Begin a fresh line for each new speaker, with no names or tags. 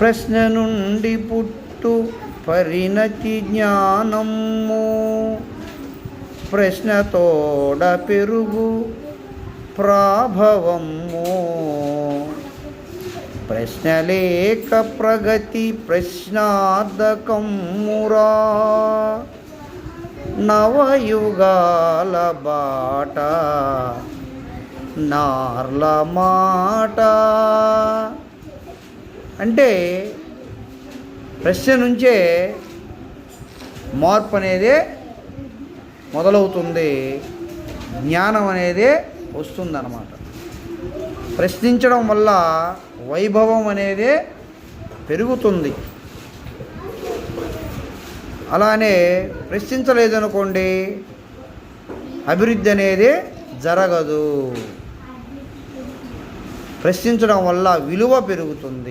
ప్రశ్న నుండి పుట్టు పరిణతి జ్ఞానము, ప్రశ్నతోడ పెరుగు ప్రాభవము. ప్రశ్నలేక ప్రగతి ప్రశ్నార్థకమురా, నవయుగాల బాట నార్ల మాట. అంటే ప్రశ్న నుంచే మార్పు అనేది మొదలవుతుంది, జ్ఞానం అనేది వస్తుందన్నమాట. ప్రశ్నించడం వల్ల వైభవం అనేది పెరుగుతుంది. అలానే ప్రశ్నించలేదనుకోండి, అభివృద్ధి అనేది జరగదు. ప్రశ్నించడం వల్ల విలువ పెరుగుతుంది.